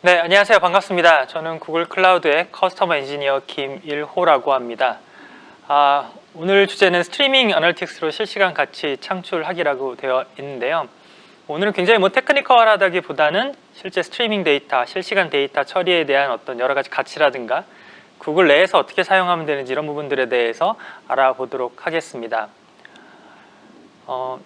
네, 안녕하세요. 반갑습니다. 저는 구글 클라우드의 커스터머 엔지니어 김일호라고 합니다. 오늘 주제는 스트리밍 애널리틱스로 실시간 가치 창출하기라고 되어 있는데요. 오늘은 굉장히 테크니컬하다기보다는 실제 스트리밍 데이터, 실시간 데이터 처리에 대한 어떤 여러 가지 가치라든가 구글 내에서 어떻게 사용하면 되는지 이런 부분들에 대해서 알아보도록 하겠습니다.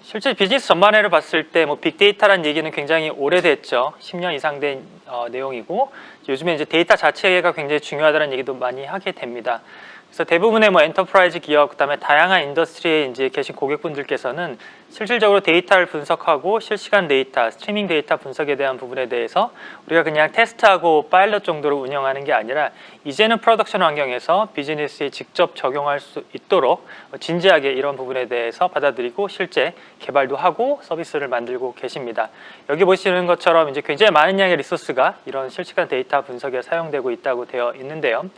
실제 비즈니스 전반회를 봤을 때 빅데이터라는 얘기는 굉장히 오래됐죠. 10년 이상 된 내용이고, 요즘에 이제 데이터 자체가 굉장히 중요하다는 얘기도 많이 하게 됩니다. 그래서 대부분의 엔터프라이즈 기업, 그다음에 다양한 인더스트리에 이제 계신 고객분들께서는 실질적으로 데이터를 분석하고 실시간 데이터, 스트리밍 데이터 분석에 대한 부분에 대해서 우리가 그냥 테스트하고 파일럿 정도로 운영하는 게 아니라 이제는 프로덕션 환경에서 비즈니스에 직접 적용할 수 있도록 진지하게 이런 부분에 대해서 받아들이고 실제 개발도 하고 서비스를 만들고 계십니다. 여기 보시는 것처럼 이제 굉장히 많은 양의 리소스가 이런 실시간 데이터 분석에 사용되고 있다고 되어 있는데요.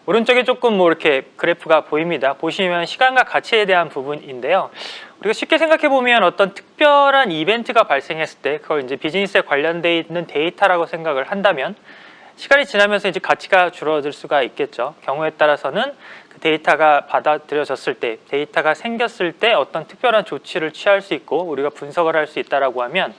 오른쪽에 조금 이렇게 그래프가 보입니다. 보시면 시간과 가치에 대한 부분인데요. 우리가 쉽게 생각해 보면 어떤 특별한 이벤트가 발생했을 때 그걸 이제 비즈니스에 관련되어 있는 데이터라고 생각을 한다면 시간이 지나면서 이제 가치가 줄어들 수가 있겠죠. 경우에 따라서는 그 데이터가 받아들여졌을 때, 데이터가 생겼을 때 어떤 특별한 조치를 취할 수 있고 우리가 분석을 할 수 있다라고 하면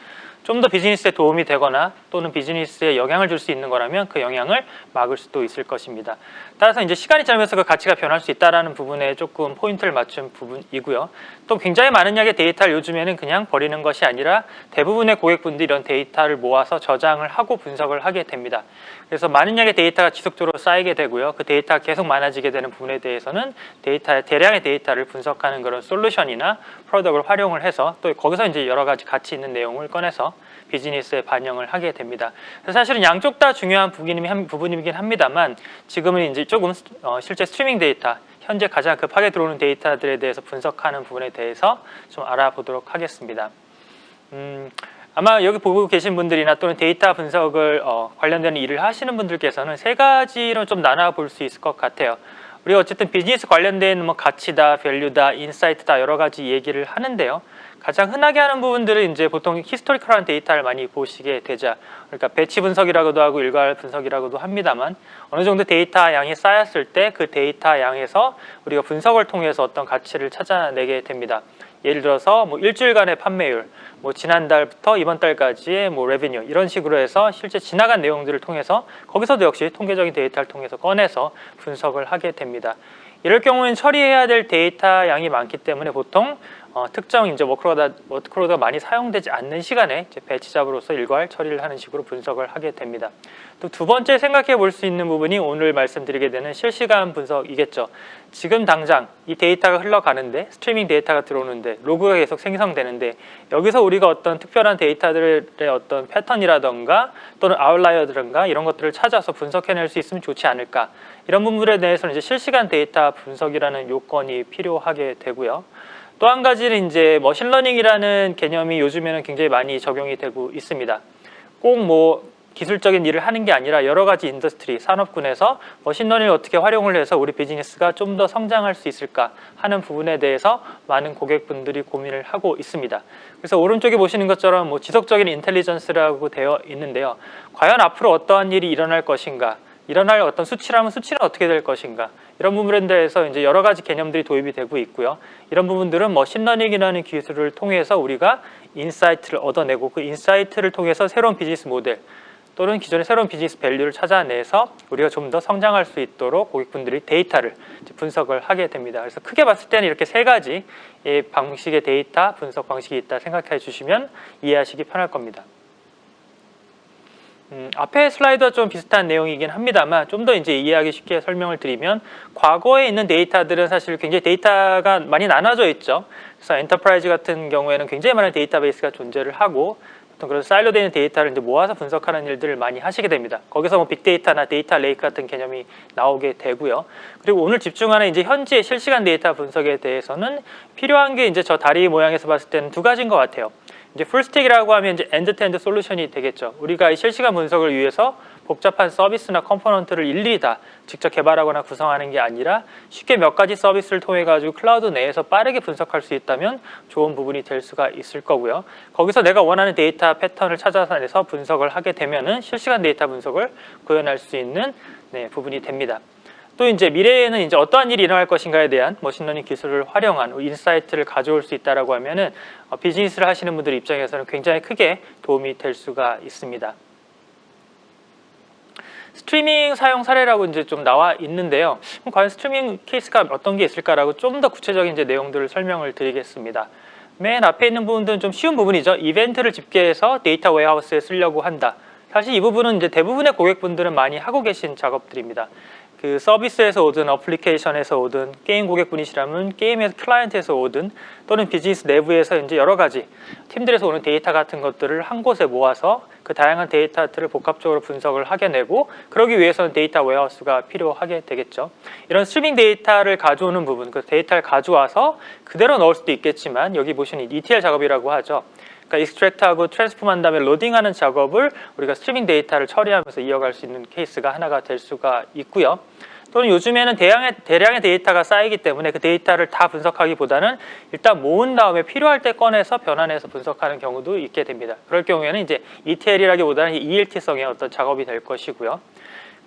좀 더 비즈니스에 도움이 되거나 또는 비즈니스에 영향을 줄 수 있는 거라면 그 영향을 막을 수도 있을 것입니다. 따라서 이제 시간이 지나면서 그 가치가 변할 수 있다는 부분에 조금 포인트를 맞춘 부분이고요. 또 굉장히 많은 양의 데이터를 요즘에는 그냥 버리는 것이 아니라 대부분의 고객분들이 이런 데이터를 모아서 저장을 하고 분석을 하게 됩니다. 그래서 많은 양의 데이터가 지속적으로 쌓이게 되고요. 그 데이터가 계속 많아지게 되는 부분에 대해서는 대량의 데이터를 분석하는 그런 솔루션이나 프로덕트를 활용을 해서 또 거기서 이제 여러 가지 가치 있는 내용을 꺼내서 비즈니스에 반영을 하게 됩니다. 그래서 사실은 양쪽 다 중요한 부분이긴 합니다만 지금은 이제 조금 실제 스트리밍 데이터, 현재 가장 급하게 들어오는 데이터들에 대해서 분석하는 부분에 대해서 좀 알아보도록 하겠습니다. 아마 여기 보고 계신 분들이나 또는 데이터 분석을 관련된 일을 하시는 분들께서는 세 가지로 좀 나눠볼 수 있을 것 같아요. 우리가 어쨌든 비즈니스 관련된 가치다, 밸류다, 인사이트다 여러 가지 얘기를 하는데요. 가장 흔하게 하는 부분들은 이제 보통 히스토리컬한 데이터를 많이 보시게 되죠. 그러니까 배치 분석이라고도 하고 일괄 분석이라고도 합니다만 어느 정도 데이터 양이 쌓였을 때 그 데이터 양에서 우리가 분석을 통해서 어떤 가치를 찾아내게 됩니다. 예를 들어서 일주일간의 판매율, 지난달부터 이번 달까지의 레베뉴 이런 식으로 해서 실제 지나간 내용들을 통해서 거기서도 역시 통계적인 데이터를 통해서 꺼내서 분석을 하게 됩니다. 이럴 경우에는 처리해야 될 데이터 양이 많기 때문에 보통 특정 이제 워크로드가 많이 사용되지 않는 시간에 이제 배치 잡으로서 일괄 처리를 하는 식으로 분석을 하게 됩니다. 또 두 번째 생각해 볼 수 있는 부분이 오늘 말씀드리게 되는 실시간 분석이겠죠. 지금 당장 이 데이터가 흘러가는데 스트리밍 데이터가 들어오는데 로그가 계속 생성되는데 여기서 우리가 어떤 특별한 데이터들의 어떤 패턴이라던가 또는 아웃라이어들인가 이런 것들을 찾아서 분석해낼 수 있으면 좋지 않을까, 이런 부분들에 대해서는 이제 실시간 데이터 분석이라는 요건이 필요하게 되고요. 또 한 가지는 이제 머신러닝이라는 개념이 요즘에는 굉장히 많이 적용이 되고 있습니다. 꼭 기술적인 일을 하는 게 아니라 여러 가지 인더스트리, 산업군에서 머신러닝을 어떻게 활용을 해서 우리 비즈니스가 좀 더 성장할 수 있을까 하는 부분에 대해서 많은 고객분들이 고민을 하고 있습니다. 그래서 오른쪽에 보시는 것처럼 지속적인 인텔리전스라고 되어 있는데요. 과연 앞으로 어떠한 일이 일어날 것인가, 일어날 어떤 수치라면 수치는 어떻게 될 것인가, 이런 부분에 대해서 이제 여러 가지 개념들이 도입이 되고 있고요. 이런 부분들은 머신러닝이라는 기술을 통해서 우리가 인사이트를 얻어내고 그 인사이트를 통해서 새로운 비즈니스 모델 또는 기존의 새로운 비즈니스 밸류를 찾아내서 우리가 좀 더 성장할 수 있도록 고객분들이 데이터를 분석을 하게 됩니다. 그래서 크게 봤을 때는 이렇게 세 가지 방식의 데이터 분석 방식이 있다 생각해 주시면 이해하시기 편할 겁니다. 앞에 슬라이드와 좀 비슷한 내용이긴 합니다만 좀 더 이제 이해하기 쉽게 설명을 드리면 과거에 있는 데이터들은 사실 굉장히 데이터가 많이 나눠져 있죠. 그래서 엔터프라이즈 같은 경우에는 굉장히 많은 데이터베이스가 존재를 하고 그런 사일로되어 있는 데이터를 이제 모아서 분석하는 일들을 많이 하시게 됩니다. 거기서 빅데이터나 데이터 레이크 같은 개념이 나오게 되고요. 그리고 오늘 집중하는 이제 현재 실시간 데이터 분석에 대해서는 필요한 게 이제 저 다리 모양에서 봤을 때는 두 가지인 것 같아요. 이제 풀스택이라고 하면 이제 엔드-투-엔드 솔루션이 되겠죠. 우리가 이 실시간 분석을 위해서 복잡한 서비스나 컴포넌트를 일일이 다 직접 개발하거나 구성하는 게 아니라 쉽게 몇 가지 서비스를 통해 가지고 클라우드 내에서 빠르게 분석할 수 있다면 좋은 부분이 될 수가 있을 거고요. 거기서 내가 원하는 데이터 패턴을 찾아서 분석을 하게 되면은 실시간 데이터 분석을 구현할 수 있는 부분이 됩니다. 또 이제 미래에는 이제 어떠한 일이 일어날 것인가에 대한 머신러닝 기술을 활용한 인사이트를 가져올 수 있다라고 하면은 비즈니스를 하시는 분들 입장에서는 굉장히 크게 도움이 될 수가 있습니다. 스트리밍 사용 사례라고 이제 좀 나와 있는데요. 그럼 과연 스트리밍 케이스가 어떤 게 있을까라고 좀 더 구체적인 이제 내용들을 설명을 드리겠습니다. 맨 앞에 있는 부분들은 좀 쉬운 부분이죠. 이벤트를 집계해서 데이터 웨어하우스에 쓰려고 한다. 사실 이 부분은 이제 대부분의 고객분들은 많이 하고 계신 작업들입니다. 그 서비스에서 오든 어플리케이션에서 오든 게임 고객분이시라면 게임에서 클라이언트에서 오든 또는 비즈니스 내부에서 이제 여러 가지 팀들에서 오는 데이터 같은 것들을 한 곳에 모아서 그 다양한 데이터들을 복합적으로 분석을 하게 되고 그러기 위해서는 데이터 웨어하우스가 필요하게 되겠죠. 이런 스트리밍 데이터를 가져오는 부분, 그 데이터를 가져와서 그대로 넣을 수도 있겠지만 여기 보시는 ETL 작업이라고 하죠. 그러니까 익스트랙트하고 트랜스폼한 다음에 로딩하는 작업을 우리가 스트리밍 데이터를 처리하면서 이어갈 수 있는 케이스가 하나가 될 수가 있고요. 또는 요즘에는 대량의 데이터가 쌓이기 때문에 그 데이터를 다 분석하기보다는 일단 모은 다음에 필요할 때 꺼내서 변환해서 분석하는 경우도 있게 됩니다. 그럴 경우에는 이제 ETL이라기보다는 ELT성의 어떤 작업이 될 것이고요.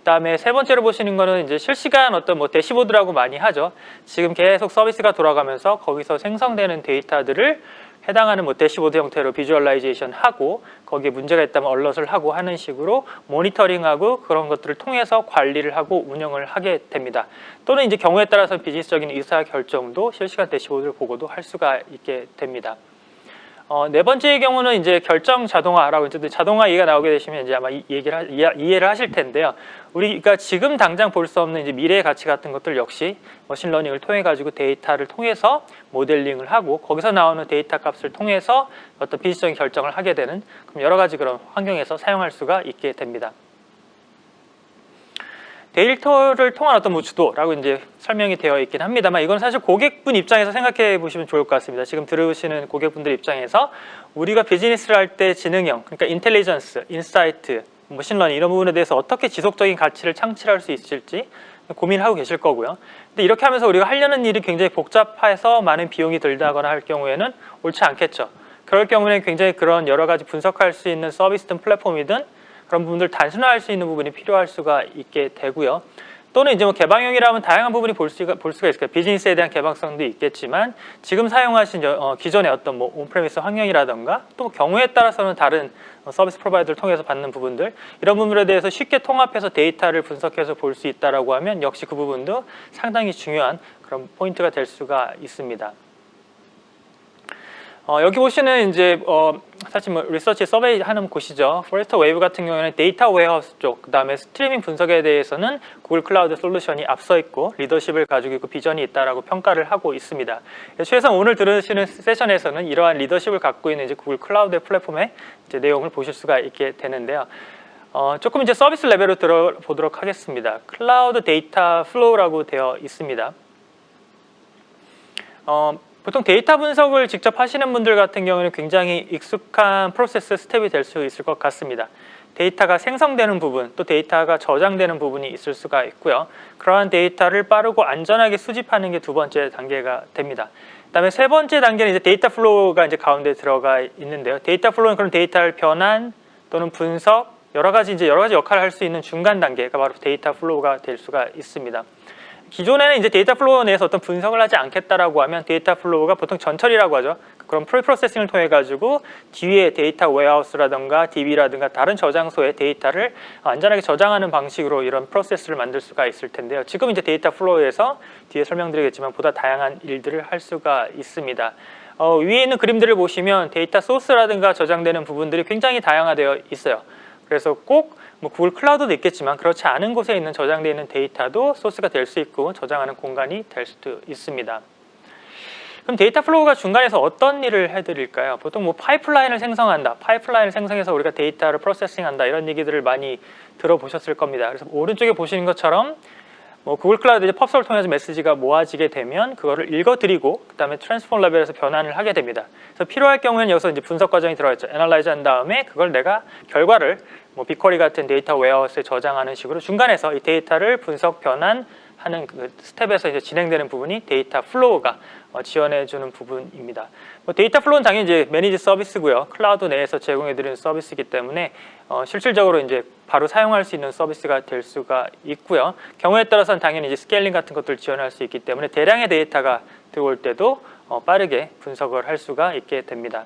그다음에 세 번째로 보시는 거는 이제 실시간 어떤 뭐 대시보드라고 많이 하죠. 지금 계속 서비스가 돌아가면서 거기서 생성되는 데이터들을 해당하는 뭐 대시보드 형태로 비주얼라이제이션 하고 거기에 문제가 있다면 얼럿을 하고 하는 식으로 모니터링하고 그런 것들을 통해서 관리를 하고 운영을 하게 됩니다. 또는 이제 경우에 따라서 비즈니스적인 의사 결정도 실시간 대시보드를 보고도 할 수가 있게 됩니다. 네 번째의 경우는 이제 결정 자동화라고 이제 자동화 얘기가 나오게 되시면 이제 아마 이해를 하실 텐데요. 우리가 지금 당장 볼 수 없는 이제 미래의 가치 같은 것들 역시 머신러닝을 통해 가지고 데이터를 통해서 모델링을 하고 거기서 나오는 데이터 값을 통해서 어떤 비즈니스적인 결정을 하게 되는 그럼 여러 가지 그런 환경에서 사용할 수가 있게 됩니다. 데이터를 통한 어떤 뭐 주도라고 이제 설명이 되어 있긴 합니다만 이건 사실 고객분 입장에서 생각해 보시면 좋을 것 같습니다. 지금 들으시는 고객분들 입장에서 우리가 비즈니스를 할 때 지능형, 그러니까 인텔리전스, 인사이트, 머신러닝 이런 부분에 대해서 어떻게 지속적인 가치를 창출할 수 있을지 고민하고 계실 거고요. 근데 이렇게 하면서 우리가 하려는 일이 굉장히 복잡해서 많은 비용이 들다거나 할 경우에는 옳지 않겠죠. 그럴 경우에는 굉장히 그런 여러 가지 분석할 수 있는 서비스든 플랫폼이든 그런 부분들 단순화할 수 있는 부분이 필요할 수가 있게 되고요. 또는 이제 뭐 개방형이라면 다양한 부분이 볼 수가 있을 거예요. 비즈니스에 대한 개방성도 있겠지만 지금 사용하신 기존의 어떤 뭐 온프레미스 환경이라던가 또 경우에 따라서는 다른 서비스 프로바이더를 통해서 받는 부분들 이런 부분들에 대해서 쉽게 통합해서 데이터를 분석해서 볼 수 있다라고 하면 역시 그 부분도 상당히 중요한 그런 포인트가 될 수가 있습니다. 여기 보시는 이제 사실 뭐 리서치 서베이 하는 곳이죠. 포레스터 웨이브 같은 경우에는 데이터 웨어하우스 쪽, 그다음에 스트리밍 분석에 대해서는 구글 클라우드 솔루션이 앞서 있고 리더십을 가지고 있고 비전이 있다라고 평가를 하고 있습니다. 최소한 오늘 들으시는 세션에서는 이러한 리더십을 갖고 있는 이제 구글 클라우드 플랫폼의 이제 내용을 보실 수가 있게 되는데요. 조금 이제 서비스 레벨로 들어보도록 하겠습니다. 클라우드 데이터 플로우라고 되어 있습니다. 보통 데이터 분석을 직접 하시는 분들 같은 경우는 굉장히 익숙한 프로세스 스텝이 될 수 있을 것 같습니다. 데이터가 생성되는 부분, 또 데이터가 저장되는 부분이 있을 수가 있고요. 그러한 데이터를 빠르고 안전하게 수집하는 게 두 번째 단계가 됩니다. 그다음에 세 번째 단계는 이제 데이터 플로우가 이제 가운데 들어가 있는데요. 데이터 플로우는 그런 데이터를 변환 또는 분석, 여러 가지 역할을 할 수 있는 중간 단계가 바로 데이터 플로우가 될 수가 있습니다. 기존에는 이제 데이터 플로우 내에서 어떤 분석을 하지 않겠다라고 하면 데이터 플로우가 보통 전처리라고 하죠. 그런 프리프로세싱을 통해 가지고 뒤에 데이터 웨어하우스라든가 DB라든가 다른 저장소에 데이터를 안전하게 저장하는 방식으로 이런 프로세스를 만들 수가 있을 텐데요. 지금 이제 데이터 플로우에서 뒤에 설명드리겠지만 보다 다양한 일들을 할 수가 있습니다. 위에 있는 그림들을 보시면 데이터 소스라든가 저장되는 부분들이 굉장히 다양화되어 있어요. 그래서 꼭 뭐 구글 클라우드도 있겠지만 그렇지 않은 곳에 있는 저장되어 있는 데이터도 소스가 될 수 있고 저장하는 공간이 될 수도 있습니다. 그럼 데이터 플로우가 중간에서 어떤 일을 해드릴까요? 보통 뭐 파이프라인을 생성한다, 파이프라인을 생성해서 우리가 데이터를 프로세싱한다 이런 얘기들을 많이 들어보셨을 겁니다. 그래서 오른쪽에 보시는 것처럼 뭐 구글 클라우드 이제 펍솔을 통해서 메시지가 모아지게 되면 그거를 읽어드리고 그다음에 트랜스폼 레벨에서 변환을 하게 됩니다. 그래서 필요할 경우에는 여기서 이제 분석 과정이 들어가 있죠. 애널라이즈 한 다음에 그걸 내가 결과를 뭐 빅쿼리 같은 데이터 웨어하우스에 저장하는 식으로 중간에서 이 데이터를 분석 변환하는 그 스텝에서 이제 진행되는 부분이 데이터 플로우가 지원해주는 부분입니다. 뭐 데이터 플로우는 당연히 이제 매니지 서비스고요. 클라우드 내에서 제공해드리는 서비스이기 때문에 실질적으로 이제 바로 사용할 수 있는 서비스가 될 수가 있고요. 경우에 따라서는 당연히 이제 스케일링 같은 것들을 지원할 수 있기 때문에 대량의 데이터가 들어올 때도 빠르게 분석을 할 수가 있게 됩니다.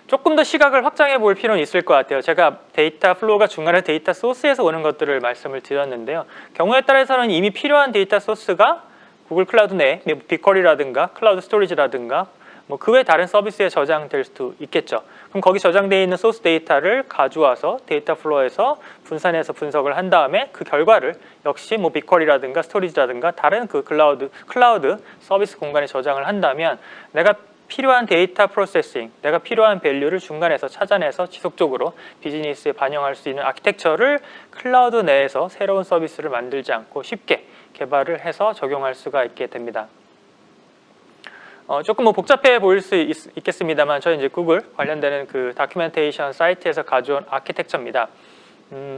조금 더 시각을 확장해 볼 필요는 있을 것 같아요. 제가 데이터 플로우가 중간에 데이터 소스에서 오는 것들을 말씀을 드렸는데요. 경우에 따라서는 이미 필요한 데이터 소스가 구글 클라우드 내에 빅쿼리라든가 클라우드 스토리지라든가 뭐 그 외 다른 서비스에 저장될 수도 있겠죠. 그럼 거기 저장되어 있는 소스 데이터를 가져와서 데이터 플로우에서 분산해서 분석을 한 다음에 그 결과를 역시 뭐 빅쿼리라든가 스토리지라든가 다른 그 클라우드 서비스 공간에 저장을 한다면 내가 필요한 데이터 프로세싱, 내가 필요한 밸류를 중간에서 찾아내서 지속적으로 비즈니스에 반영할 수 있는 아키텍처를 클라우드 내에서 새로운 서비스를 만들지 않고 쉽게 개발을 해서 적용할 수가 있게 됩니다. 조금 뭐 복잡해 보일 수 있겠습니다만 저희 이제 구글 관련되는 그 다큐멘테이션 사이트에서 가져온 아키텍처입니다.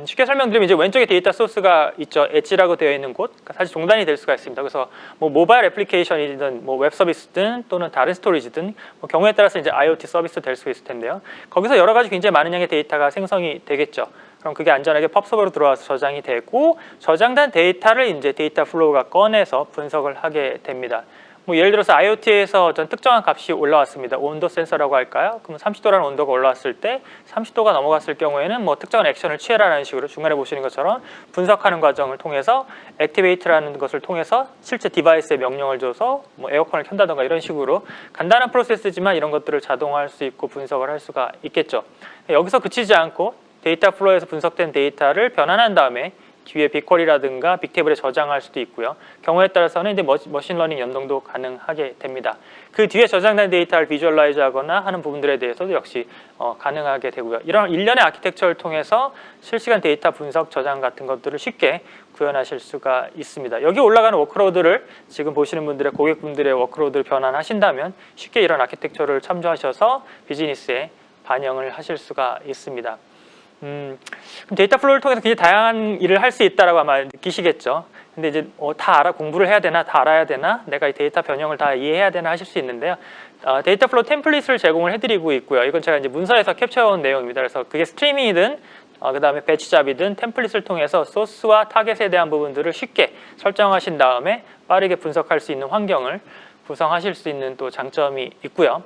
쉽게 설명드리면 이제 왼쪽에 데이터 소스가 있죠. 엣지라고 되어 있는 곳, 사실 종단이 될 수가 있습니다. 그래서 뭐 모바일 애플리케이션이든 뭐 웹 서비스든 또는 다른 스토리지든 뭐 경우에 따라서 이제 IoT 서비스 될 수 있을 텐데요. 거기서 여러 가지 굉장히 많은 양의 데이터가 생성이 되겠죠. 그럼 그게 안전하게 펍서버로 들어와서 저장이 되고 저장된 데이터를 이제 데이터 플로우가 꺼내서 분석을 하게 됩니다. 뭐 예를 들어서 IoT에서 어떤 특정한 값이 올라왔습니다. 온도 센서라고 할까요? 그럼 30도라는 온도가 올라왔을 때 30도가 넘어갔을 경우에는 뭐 특정한 액션을 취해라라는 식으로 중간에 보시는 것처럼 분석하는 과정을 통해서 액티베이트라는 것을 통해서 실제 디바이스에 명령을 줘서 뭐 에어컨을 켠다던가 이런 식으로 간단한 프로세스지만 이런 것들을 자동화할 수 있고 분석을 할 수가 있겠죠. 여기서 그치지 않고 데이터 플로우에서 분석된 데이터를 변환한 다음에 뒤에 빅쿼리라든가 빅테이블에 저장할 수도 있고요. 경우에 따라서는 이제 머신러닝 연동도 가능하게 됩니다. 그 뒤에 저장된 데이터를 비주얼라이즈 하거나 하는 부분들에 대해서도 역시 가능하게 되고요. 이런 일련의 아키텍처를 통해서 실시간 데이터 분석 저장 같은 것들을 쉽게 구현하실 수가 있습니다. 여기 올라가는 워크로드를 지금 보시는 분들의 고객분들의 워크로드를 변환하신다면 쉽게 이런 아키텍처를 참조하셔서 비즈니스에 반영을 하실 수가 있습니다. 그럼 데이터 플로우를 통해서 굉장히 다양한 일을 할 수 있다라고 아마 느끼시겠죠. 근데 이제 다 공부를 해야 되나, 다 알아야 되나, 내가 이 데이터 변형을 다 이해해야 되나 하실 수 있는데요. 데이터 플로우 템플릿을 제공을 해드리고 있고요. 이건 제가 이제 문서에서 캡처해온 내용입니다. 그래서 그게 스트리밍이든 그 다음에 배치 잡이든 템플릿을 통해서 소스와 타겟에 대한 부분들을 쉽게 설정하신 다음에 빠르게 분석할 수 있는 환경을 구성하실 수 있는 또 장점이 있고요.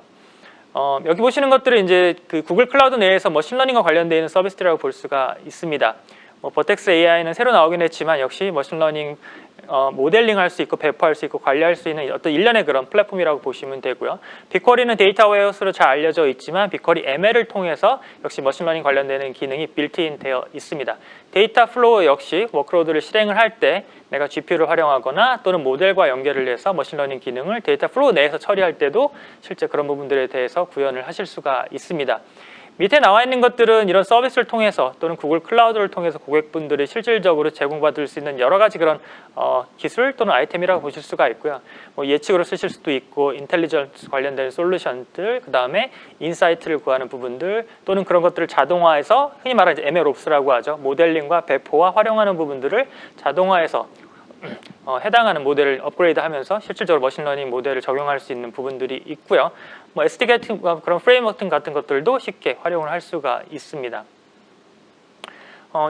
여기 보시는 것들은 이제 그 구글 클라우드 내에서 머신러닝과 관련되어 있는 서비스들이라고 볼 수가 있습니다. 버텍스 AI는 새로 나오긴 했지만 역시 머신러닝 모델링 할 수 있고 배포할 수 있고 관리할 수 있는 어떤 일련의 그런 플랫폼이라고 보시면 되고요. 빅쿼리는 데이터 웨어하우스로 잘 알려져 있지만 빅쿼리 ML을 통해서 역시 머신러닝 관련되는 기능이 빌트인 되어 있습니다. 데이터 플로우 역시 워크로드를 실행을 할 때 내가 GPU를 활용하거나 또는 모델과 연결을 해서 머신러닝 기능을 데이터 플로우 내에서 처리할 때도 실제 그런 부분들에 대해서 구현을 하실 수가 있습니다. 밑에 나와 있는 것들은 이런 서비스를 통해서 또는 구글 클라우드를 통해서 고객분들이 실질적으로 제공받을 수 있는 여러 가지 그런 기술 또는 아이템이라고 보실 수가 있고요. 뭐 예측으로 쓰실 수도 있고 인텔리전스 관련된 솔루션들, 그 다음에 인사이트를 구하는 부분들 또는 그런 것들을 자동화해서 흔히 말하는 MLOps라고 하죠. 모델링과 배포와 활용하는 부분들을 자동화해서 해당하는 모델을 업그레이드하면서 실질적으로 머신러닝 모델을 적용할 수 있는 부분들이 있고요. 뭐 SDK 같은 그런 프레임워크 같은 것들도 쉽게 활용을 할 수가 있습니다.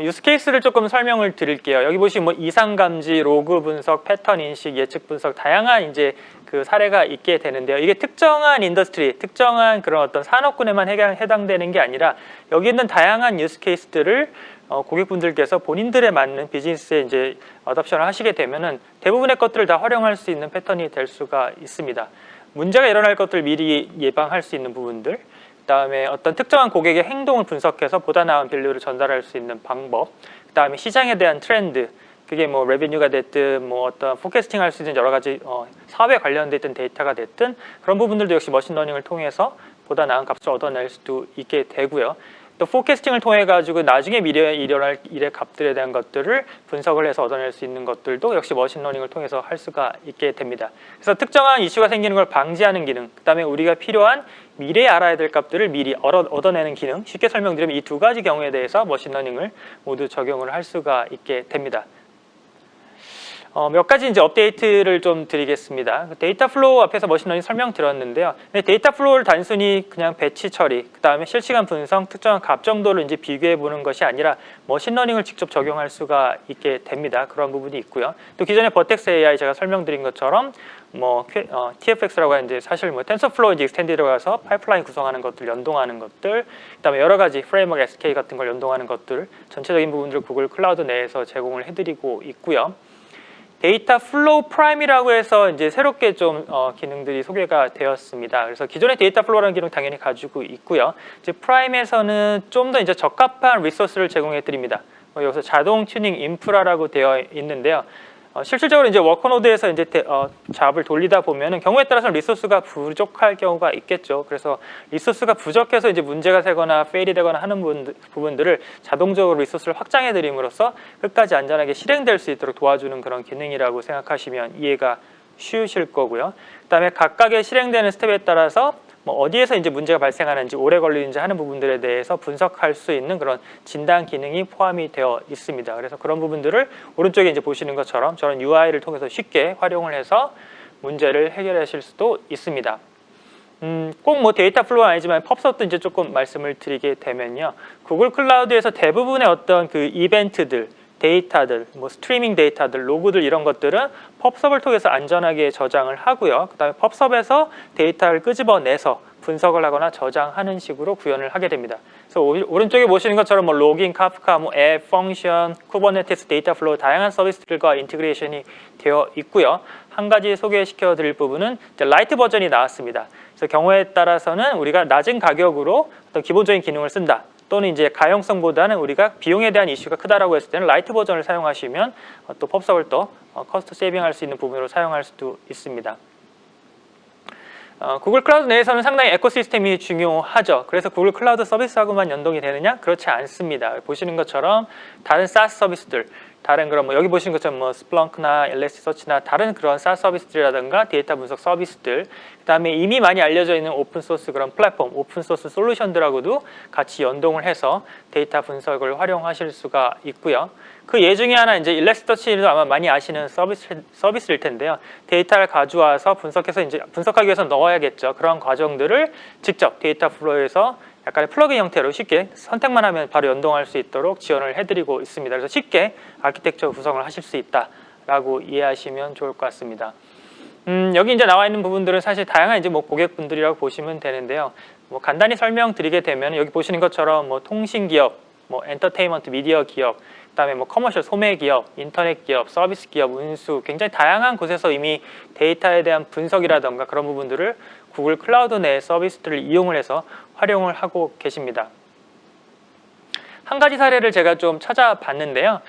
유스 케이스를 조금 설명을 드릴게요. 여기 보시면 뭐 이상 감지, 로그 분석, 패턴 인식, 예측 분석 다양한 이제 그 사례가 있게 되는데요. 이게 특정한 인더스트리, 특정한 그런 어떤 산업군에만 해당되는 게 아니라 여기 있는 다양한 유스 케이스들을 고객분들께서 본인들에 맞는 비즈니스에 이제 어답션을 하시게 되면은 대부분의 것들을 다 활용할 수 있는 패턴이 될 수가 있습니다. 문제가 일어날 것들을 미리 예방할 수 있는 부분들, 그다음에 어떤 특정한 고객의 행동을 분석해서 보다 나은 밸류를 전달할 수 있는 방법, 그다음에 시장에 대한 트렌드, 그게 뭐 레베뉴가 됐든 뭐 어떤 포캐스팅 할 수 있는 여러 가지 사업에 관련돼 있던 데이터가 됐든 그런 부분들도 역시 머신러닝을 통해서 보다 나은 값을 얻어낼 수도 있게 되고요. 또 포캐스팅을 통해 가지고 나중에 미래에 일어날 일의 값들에 대한 것들을 분석을 해서 얻어낼 수 있는 것들도 역시 머신러닝을 통해서 할 수가 있게 됩니다. 그래서 특정한 이슈가 생기는 걸 방지하는 기능, 그다음에 우리가 필요한 미래에 알아야 될 값들을 미리 얻어내는 기능, 쉽게 설명드리면 이 두 가지 경우에 대해서 머신러닝을 모두 적용을 할 수가 있게 됩니다. 몇 가지 이제 업데이트를 좀 드리겠습니다. 데이터 플로우 앞에서 머신러닝 설명 드렸는데요. 데이터 플로우를 단순히 그냥 배치 처리, 그 다음에 실시간 분석, 특정한 값 정도를 이제 비교해 보는 것이 아니라 머신러닝을 직접 적용할 수가 있게 됩니다. 그런 부분이 있고요. 또 기존에 버텍스 AI 제가 설명드린 것처럼 TFX라고 하는 이제 사실 텐서플로우 이제 익스텐디드로 가서 파이프라인 구성하는 것들, 연동하는 것들, 그다음에 여러 가지 프레임워크 SK 같은 걸 연동하는 것들, 전체적인 부분들을 구글 클라우드 내에서 제공을 해드리고 있고요. 데이터 플로우 프라임이라고 해서 이제 새롭게 좀 기능들이 소개가 되었습니다. 그래서 기존의 데이터 플로우라는 기능 당연히 가지고 있고요. 이제 프라임에서는 좀 더 이제 적합한 리소스를 제공해 드립니다. 여기서 자동 튜닝 인프라라고 되어 있는데요. 실질적으로 이제 워커노드에서 이제 잡을 돌리다 보면은 경우에 따라서는 리소스가 부족할 경우가 있겠죠. 그래서 리소스가 부족해서 이제 문제가 되거나 페일이 되거나 하는 부분들을 자동적으로 리소스를 확장해 드림으로써 끝까지 안전하게 실행될 수 있도록 도와주는 그런 기능이라고 생각하시면 이해가 쉬우실 거고요. 그다음에 각각의 실행되는 스텝에 따라서 어디에서 이제 문제가 발생하는지 오래 걸리는지 하는 부분들에 대해서 분석할 수 있는 그런 진단 기능이 포함이 되어 있습니다. 그래서 그런 부분들을 오른쪽에 이제 보시는 것처럼 저런 UI를 통해서 쉽게 활용을 해서 문제를 해결하실 수도 있습니다. 꼭 데이터 플로우는 아니지만 펍섭도 이제 조금 말씀을 드리게 되면요. 구글 클라우드에서 대부분의 어떤 그 이벤트들, 데이터들, 스트리밍 데이터들, 로그들 이런 것들은 펍섭을 통해서 안전하게 저장을 하고요. 그 다음에 펍섭에서 데이터를 끄집어내서 분석을 하거나 저장하는 식으로 구현을 하게 됩니다. 그래서 오른쪽에 보시는 것처럼 로깅, 카프카, 앱, 펑션, 쿠버네티스, 데이터 플로우 다양한 서비스들과 인티그레이션이 되어 있고요. 한 가지 소개시켜 드릴 부분은 이제 라이트 버전이 나왔습니다. 그래서 경우에 따라서는 우리가 낮은 가격으로 어떤 기본적인 기능을 쓴다. 또는 이제 가용성보다는 우리가 비용에 대한 이슈가 크다라고 했을 때는 라이트 버전을 사용하시면 또 펍섭을 또 커스트 세이빙할 수 있는 부분으로 사용할 수도 있습니다. 구글 클라우드 내에서는 상당히 에코시스템이 중요하죠. 그래서 구글 클라우드 서비스하고만 연동이 되느냐? 그렇지 않습니다. 보시는 것처럼 다른 SaaS 서비스들, 다른 그런 여기 보시는 것처럼 스플렁크나 엘리스서치나 다른 그런 SaaS 서비스들이라든가 데이터 분석 서비스들, 그다음에 이미 많이 알려져 있는 오픈 소스 그런 플랫폼, 오픈 소스 솔루션들하고도 같이 연동을 해서 데이터 분석을 활용하실 수가 있고요. 그 예 중에 하나 이제 일렉스터치도 아마 많이 아시는 서비스일 텐데요. 데이터를 가져와서 분석해서 이제 분석하기 위해서 넣어야겠죠. 그런 과정들을 직접 데이터 플로우에서 약간의 플러그인 형태로 쉽게 선택만 하면 바로 연동할 수 있도록 지원을 해드리고 있습니다. 그래서 쉽게 아키텍처 구성을 하실 수 있다라고 이해하시면 좋을 것 같습니다. 여기 이제 나와 있는 부분들은 사실 다양한 이제 고객분들이라고 보시면 되는데요. 간단히 설명드리게 되면 여기 보시는 것처럼 통신 기업, 엔터테인먼트 미디어 기업, 그다음에 커머셜 소매 기업, 인터넷 기업, 서비스 기업, 운수 굉장히 다양한 곳에서 이미 데이터에 대한 분석이라던가 그런 부분들을 구글 클라우드 내 서비스들을 이용을 해서 활용을 하고 계십니다. 한 가지 사례를 제가 좀 찾아봤는데요.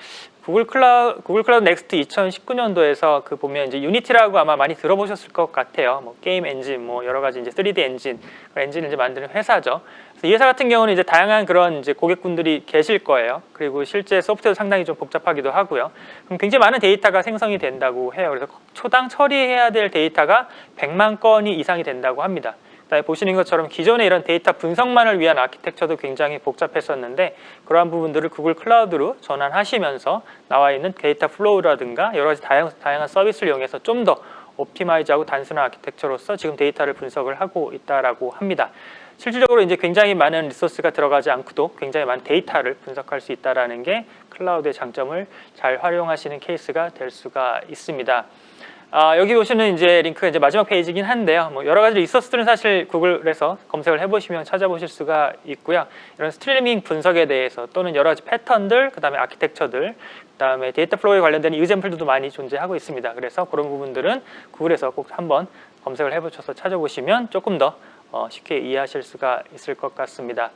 구글 클라우드 넥스트 2019년도에서 그 보면 이제 유니티라고 아마 많이 들어보셨을 것 같아요. 게임 엔진, 여러 가지 이제 3D 엔진을 이제 만드는 회사죠. 그래서 이 회사 같은 경우는 이제 다양한 그런 이제 고객분들이 계실 거예요. 그리고 실제 소프트웨어 상당히 좀 복잡하기도 하고요. 그럼 굉장히 많은 데이터가 생성이 된다고 해요. 그래서 초당 처리해야 될 데이터가 100만 건이 이상이 된다고 합니다. 보시는 것처럼 기존의 이런 데이터 분석만을 위한 아키텍처도 굉장히 복잡했었는데 그러한 부분들을 구글 클라우드로 전환하시면서 나와 있는 데이터 플로우라든가 여러 가지 다양한 서비스를 이용해서 좀 더 옵티마이즈하고 단순한 아키텍처로서 지금 데이터를 분석을 하고 있다라고 합니다. 실질적으로 이제 굉장히 많은 리소스가 들어가지 않고도 굉장히 많은 데이터를 분석할 수 있다라는 게 클라우드의 장점을 잘 활용하시는 케이스가 될 수가 있습니다. 여기 보시는 이제 링크가 이제 마지막 페이지긴 한데요. 여러 가지 리소스들은 사실 구글에서 검색을 해보시면 찾아보실 수가 있고요. 이런 스트리밍 분석에 대해서 또는 여러 가지 패턴들, 그다음에 아키텍처들, 그다음에 데이터 플로우에 관련된 이그젬플들도 많이 존재하고 있습니다. 그래서 그런 부분들은 구글에서 꼭 한번 검색을 해보셔서 찾아보시면 조금 더 쉽게 이해하실 수가 있을 것 같습니다.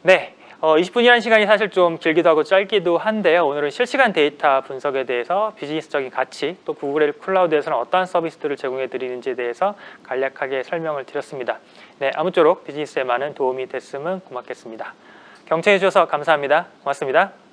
네. 20분이라는 시간이 사실 좀 길기도 하고 짧기도 한데요. 오늘은 실시간 데이터 분석에 대해서 비즈니스적인 가치, 또 구글 클라우드에서는 어떠한 서비스들을 제공해 드리는지에 대해서 간략하게 설명을 드렸습니다. 네, 아무쪼록 비즈니스에 많은 도움이 됐으면 고맙겠습니다. 경청해 주셔서 감사합니다. 고맙습니다.